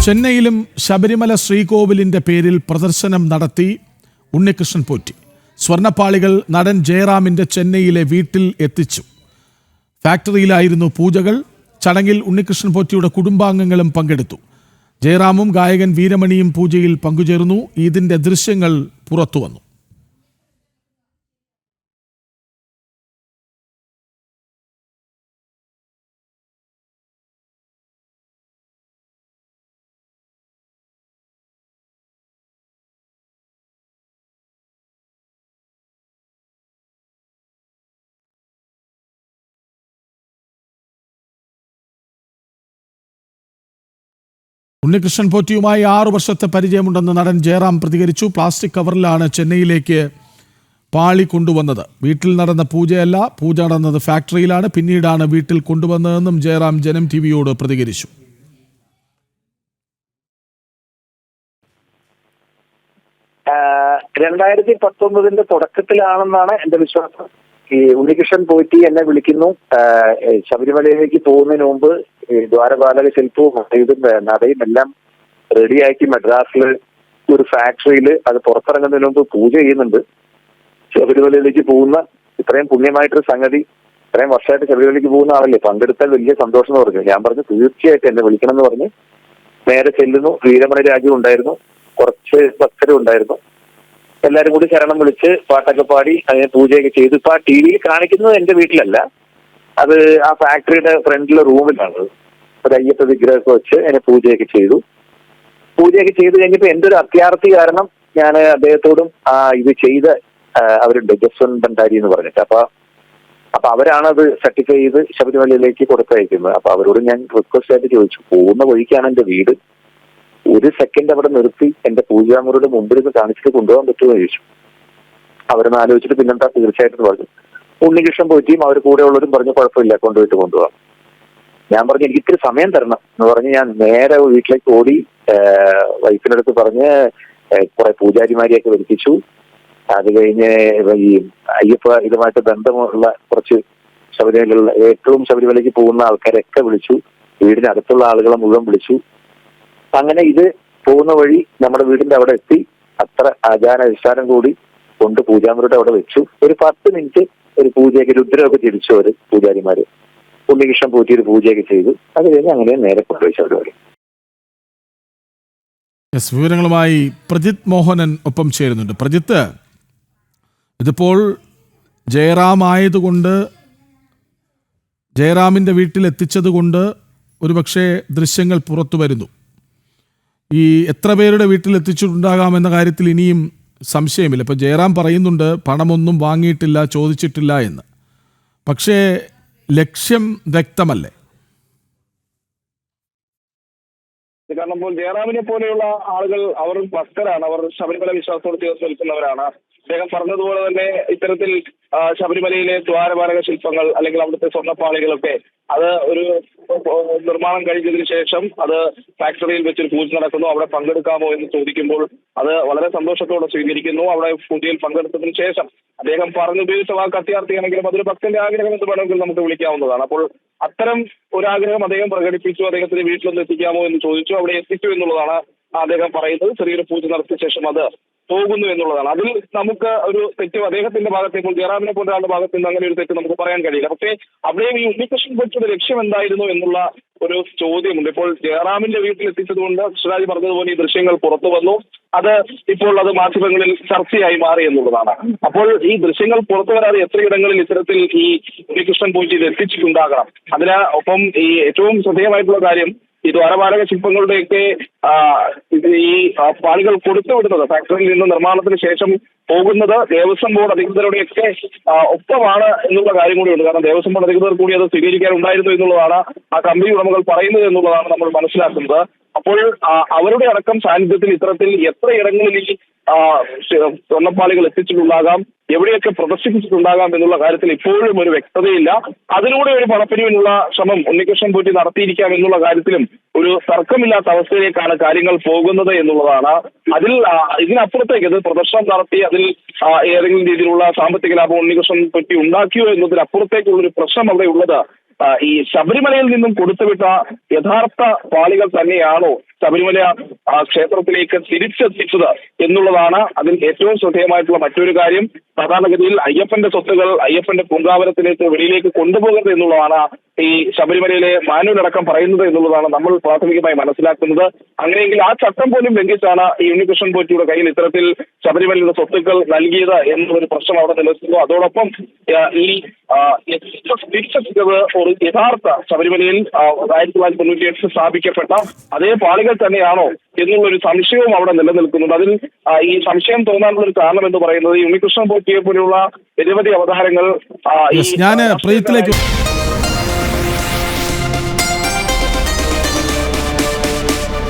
ചെന്നൈയിലും ശബരിമല ശ്രീകോവിലിന്റെ പേരിൽ പ്രദർശനം നടത്തി ഉണ്ണികൃഷ്ണൻ പോറ്റി. സ്വർണ്ണപ്പാളികൾ നടൻ ജയറാമിന്റെ ചെന്നൈയിലെ വീട്ടിൽ എത്തിച്ചു. ഫാക്ടറിയിലായിരുന്നു പൂജകൾ. ചടങ്ങിൽ ഉണ്ണികൃഷ്ണൻ പോറ്റിയുടെ കുടുംബാംഗങ്ങളും പങ്കെടുത്തു. ജയറാമും ഗായകൻ വീരമണിയും പൂജയിൽ പങ്കുചേർന്നു. ഇതിന്റെ ദൃശ്യങ്ങൾ പുറത്തുവന്നു. ഉണ്ണികൃഷ്ണൻ പോറ്റിയുമായി 6 വർഷത്തെ പരിചയമുണ്ടെന്ന് നടൻ ജയറാം പ്രതികരിച്ചു. പ്ലാസ്റ്റിക് കവറിലാണ് ചെന്നൈയിലേക്ക് പാളി കൊണ്ടുവന്നത്. വീട്ടിൽ നടന്ന പൂജയല്ല, പൂജ നടന്നത് ഫാക്ടറിയിലാണ്. പിന്നീടാണ് വീട്ടിൽ കൊണ്ടുവന്നതെന്നും ജയറാം ജനം ടിവിയോട് പ്രതികരിച്ചു. 2019 തുടക്കത്തിലാണെന്നാണ് എന്റെ വിശ്വാസം. ഈ ഉണ്ണികൃഷ്ണൻ പോറ്റി എന്നെ വിളിക്കുന്നു. ശബരിമലയിലേക്ക് പോകുന്നതിന് മുമ്പ് ദ്വാരപാലക ശില്പവും നടയും എല്ലാം റെഡിയാക്കി മദ്രാസിൽ ഒരു ഫാക്ടറിയിൽ അത് പുറത്തിറങ്ങുന്നതിന് മുമ്പ് പൂജ ചെയ്യുന്നുണ്ട്. ശബരിമലയിലേക്ക് പോകുന്ന ഇത്രയും പുണ്യമായിട്ടൊരു സംഗതി, ഇത്രയും വർഷമായിട്ട് ശബരിമലയിലേക്ക് പോകുന്ന ആളല്ലേ, പങ്കെടുത്താൽ വലിയ സന്തോഷം എന്ന് പറഞ്ഞു. ഞാൻ പറഞ്ഞു തീർച്ചയായിട്ടും എന്നെ വിളിക്കണം എന്ന് പറഞ്ഞ് നേരെ ചെല്ലുന്നു. വീരമണി രാജു ഉണ്ടായിരുന്നു, കുറച്ച് ഭക്തരും ഉണ്ടായിരുന്നു. എല്ലാരും കൂടി ശരണം വിളിച്ച് പാട്ടൊക്കെ പാടി അതിനെ പൂജയൊക്കെ ചെയ്തു. ഇപ്പൊ ആ ടി വിയിൽ കാണിക്കുന്നത് എന്റെ വീട്ടിലല്ല, അത് ആ ഫാക്ടറിയുടെ ഫ്രണ്ടിലെ റൂമിലാണ്. ഒരു അയ്യപ്പ വിഗ്രഹമൊക്കെ വെച്ച് അതിനെ പൂജയൊക്കെ ചെയ്തു. പൂജയൊക്കെ ചെയ്ത് കഴിഞ്ഞപ്പോ എന്റെ ഒരു അത്യാർത്ഥി കാരണം ഞാൻ അദ്ദേഹത്തോടും ഇത് ചെയ്ത അവരുണ്ട് ജസ്വന്ത് ഭണ്ഡാരി എന്ന് പറഞ്ഞിട്ട്, അപ്പൊ അവരാണ് അത് സർട്ടിഫൈ ചെയ്ത് ശബരിമലയിലേക്ക് കൊടുത്തയക്കുന്നത്. അപ്പൊ അവരോട് ഞാൻ റിക്വസ്റ്റ് ആയിട്ട് ചോദിച്ചു, പോകുന്ന വഴിക്കാണ് എന്റെ വീട്, ഒരു സെക്കൻഡ് അവിടെ നിർത്തി എന്റെ പൂജാമുറിയുടെ മുമ്പിൽ നിന്ന് കാണിച്ചിട്ട് കൊണ്ടുപോകാൻ പറ്റുമോ ചോദിച്ചു. അവരൊന്ന് ആലോചിച്ചിട്ട് പിന്നെന്താ തീർച്ചയായിട്ടും പറഞ്ഞു. ഉണ്ണികൃഷ്ണൻ പോറ്റിയും അവർ കൂടെ ഉള്ളവരും പറഞ്ഞു കുഴപ്പമില്ല, കൊണ്ടുപോകാം. ഞാൻ പറഞ്ഞു എനിക്ക് ഇത്തിരി സമയം തരണം എന്ന് പറഞ്ഞ് ഞാൻ നേരെ വീട്ടിലേക്ക് ഓടി. വൈഫിനടുത്ത് പറഞ്ഞ് കുറെ പൂജാരിമാരെയൊക്കെ വരുത്തിച്ചു. അത് കഴിഞ്ഞ് ഈ അയ്യപ്പ ഇതുമായിട്ട് ബന്ധമുള്ള കുറച്ച് ശബരിമലയിലുള്ള ഏറ്റവും ശബരിമലയ്ക്ക് പോകുന്ന ആൾക്കാരൊക്കെ വിളിച്ചു. വീടിനടുത്തുള്ള ആളുകളെ മുഴുവൻ വിളിച്ചു. അങ്ങനെ ഇത് പോകുന്ന വഴി നമ്മുടെ വീടിന്റെ അവിടെ എത്തി. അത്ര ആചാരാനുഷ്ഠാനം കൂടി കൊണ്ട് പൂജാമുറിയുടെ അവിടെ വെച്ചു. ഒരു 10 മിനിറ്റ് ഒരു പൂജയൊക്കെ രുദ്രമൊക്കെ തിരിച്ചു അവര് പൂജാരിമാര്. ഉണ്ണികൃഷ്ണൻ പോറ്റി ഒരു പൂജയൊക്കെ ചെയ്തു. അത് കഴിഞ്ഞ് അങ്ങനെ നേരെ കൊണ്ടുപോയി ശബരിമല. വിവരങ്ങളുമായി പ്രജിത് മോഹനൻ ഒപ്പം ചേരുന്നുണ്ട്. പ്രജിത്ത്, ഇതിപ്പോൾ ജയറാം ആയതുകൊണ്ട്, ജയറാമിൻ്റെ വീട്ടിൽ എത്തിച്ചത് കൊണ്ട് ഒരുപക്ഷെ ദൃശ്യങ്ങൾ പുറത്തു വരുന്നു. ഈ എത്ര പേരുടെ വീട്ടിൽ എത്തിച്ചിട്ടുണ്ടാകാമെന്ന കാര്യത്തിൽ ഇനിയും സംശയമില്ല. ഇപ്പോൾ ജയറാം പറയുന്നുണ്ട് പണമൊന്നും വാങ്ങിയിട്ടില്ല, ചോദിച്ചിട്ടില്ല എന്ന്. പക്ഷേ ലക്ഷ്യം വ്യക്തമല്ലേ? കാരണം ഇപ്പോൾ ജയറാമിനെ പോലെയുള്ള ആളുകൾ അവർ ഭക്തരാണ്, അവർ ശബരിമല വിശ്വാസത്തോട് ചേർത്ത് നിൽക്കുന്നവരാണ്. അദ്ദേഹം പറഞ്ഞതുപോലെ തന്നെ ഇത്തരത്തിൽ ശബരിമലയിലെ ദ്വാരപാലക ശില്പങ്ങൾ അല്ലെങ്കിൽ അവിടുത്തെ സ്വർണ്ണപ്പാളികളൊക്കെ അത് ഒരു നിർമ്മാണം കഴിഞ്ഞതിന് ശേഷം അത് ഫാക്ടറിയിൽ വെച്ചൊരു പൂജ നടക്കുന്നു. അവിടെ പങ്കെടുക്കാമോ എന്ന് ചോദിക്കുമ്പോൾ അത് വളരെ സന്തോഷത്തോടെ സ്വീകരിക്കുന്നു. അവിടെ പൂജയിൽ പങ്കെടുത്തതിന് ശേഷം അദ്ദേഹം പറഞ്ഞുപയോഗിച്ച വാക്ക് അത്യാർത്ഥിയാണെങ്കിലും അതൊരു ഭക്തന്റെ ആഗ്രഹം എന്ന് വേണമെങ്കിൽ നമുക്ക് വിളിക്കാവുന്നതാണ്. അപ്പോൾ അത്തരം ഒരാഗ്രഹം അദ്ദേഹം പ്രകടിപ്പിച്ചു. അദ്ദേഹത്തിന് വീട്ടിലൊന്ന് എത്തിക്കാമോ എന്ന് ചോദിച്ചു. അവിടെ എത്തിച്ചു എന്നുള്ളതാണ് അദ്ദേഹം പറയുന്നത്. ചെറിയൊരു പൂജ നടത്തിയ ശേഷം അത് പോകുന്നു എന്നുള്ളതാണ്. അതിൽ നമുക്ക് ഒരു തെറ്റ് അദ്ദേഹത്തിന്റെ ഭാഗത്ത്, ഇപ്പോൾ ജയറാമിനെ പോലെ ആളുടെ ഭാഗത്ത് നിന്ന് അങ്ങനെ ഒരു തെറ്റ് നമുക്ക് പറയാൻ കഴിയില്ല. പക്ഷേ അവിടെയും ഈ ഉണ്ണികൃഷ്ണൻ പോറ്റിയുടെ ലക്ഷ്യം എന്തായിരുന്നു എന്നുള്ള ഒരു ചോദ്യമുണ്ട്. ഇപ്പോൾ ജയറാമിന്റെ വീട്ടിൽ എത്തിച്ചതുകൊണ്ട് കൃഷ്ണരാജ് പറഞ്ഞതുപോലെ ഈ ദൃശ്യങ്ങൾ പുറത്തു വന്നു. അത് ഇപ്പോൾ അത് മാധ്യമങ്ങളിൽ ചർച്ചയായി മാറി എന്നുള്ളതാണ്. അപ്പോൾ ഈ ദൃശ്യങ്ങൾ പുറത്തു വരാതെ എത്രയിടങ്ങളിൽ ഇത്തരത്തിൽ ഈ ഉണ്ണികൃഷ്ണൻ പോറ്റി ഇത് എത്തിച്ചിട്ടുണ്ടാകണം. അതിന് ഒപ്പം ഈ ഏറ്റവും ശ്രദ്ധേയമായിട്ടുള്ള കാര്യം, ഈ ദ്വാരപാലക ശില്പങ്ങളുടെയൊക്കെ ഈ പാളികൾ കൊടുത്തുവിടുന്നത് ഫാക്ടറിയിൽ നിന്ന് നിർമ്മാണത്തിന് ശേഷം പോകുന്നത് ദേവസ്വം ബോർഡ് അധികൃതരുടെയൊക്കെ ഒപ്പമാണ് എന്നുള്ള കാര്യം കൂടിയുണ്ട്. കാരണം ദേവസ്വം ബോർഡ് അധികൃതർ കൂടി അത് സ്വീകരിക്കാനുണ്ടായിരുന്നു എന്നുള്ളതാണ് ആ കമ്പനി ഉടമകൾ പറയുന്നത് എന്നുള്ളതാണ് നമ്മൾ മനസ്സിലാക്കുന്നത്. അപ്പോൾ അവരുടെ അടക്കം സാന്നിധ്യത്തിൽ ഇത്തരത്തിൽ എത്രയിടങ്ങളിൽ ഈ സ്വർണ്ണപ്പാളികൾ എത്തിച്ചിട്ടുണ്ടാകാം, എവിടെയൊക്കെ പ്രദർശിപ്പിച്ചിട്ടുണ്ടാകാം എന്നുള്ള കാര്യത്തിൽ ഇപ്പോഴും ഒരു വ്യക്തതയില്ല. അതിലൂടെ ഒരു പണപ്പിരിവിനുള്ള ശ്രമം ഉണ്ണികൃഷ്ണൻ പോറ്റി നടത്തിയിരിക്കാം എന്നുള്ള കാര്യത്തിലും ഒരു തർക്കമില്ലാത്ത അവസ്ഥയിലേക്കാണ് കാര്യങ്ങൾ പോകുന്നത് എന്നുള്ളതാണ്. ഇതിനപ്പുറത്തേക്ക് അത് പ്രദർശനം നടത്തി അതിൽ ഏതെങ്കിലും രീതിയിലുള്ള സാമ്പത്തിക ലാഭം ഉണ്ണികൃഷ്ണൻ പോറ്റി ഉണ്ടാക്കിയോ എന്നതിനപ്പുറത്തേക്കുള്ളൊരു പ്രശ്നം അവിടെ ഉള്ളത് ഈ ശബരിമലയിൽ നിന്നും കൊടുത്തുവിട്ട യഥാർത്ഥ പാളികൾ തന്നെയാണോ ശബരിമല ക്ഷേത്രത്തിലേക്ക് തിരിച്ചെത്തിച്ചത് എന്നുള്ളതാണ് അതിൽ ഏറ്റവും ശ്രദ്ധേയമായിട്ടുള്ള മറ്റൊരു കാര്യം. സാധാരണഗതിയിൽ അയ്യപ്പന്റെ സ്വത്തുകൾ അയ്യപ്പന്റെ പൂങ്കാവനത്തിലേക്ക് വെളിയിലേക്ക് കൊണ്ടുപോകരുത് എന്നുള്ളതാണ് ഈ ശബരിമലയിലെ മാനുവൽ അടക്കം പറയുന്നത് എന്നുള്ളതാണ് നമ്മൾ പ്രാഥമികമായി മനസ്സിലാക്കുന്നത്. അങ്ങനെയെങ്കിൽ ആ ചട്ടം പോലും ലംഘിച്ചാണ് ഈ ഉണ്ണികൃഷ്ണൻ പോറ്റിയുടെ കയ്യിൽ ഇത്തരത്തിൽ ശബരിമലയുടെ സ്വത്തുക്കൾ നൽകിയത് എന്നൊരു പ്രശ്നം അവിടെ നിലനിൽക്കുന്നു. അതോടൊപ്പം ഈ തിരിച്ചെത്തിച്ചത് ഒരു യഥാർത്ഥ ശബരിമലയിൽ 1998 സ്ഥാപിക്കപ്പെട്ട അതേ പാളികൾ തന്നെയാണോ എന്നുള്ളൊരു സംശയവും അവിടെ നിലനിൽക്കുന്നുണ്ട്. അതിൽ ഈ സംശയം തോന്നാനുള്ള ഒരു കാരണം എന്ന് പറയുന്നത് ഈ ഉണ്ണികൃഷ്ണൻ പോറ്റിയെ പോലെയുള്ള നിരവധി അവതാരങ്ങൾ ഞാൻ പ്രീതിയിലേക്ക്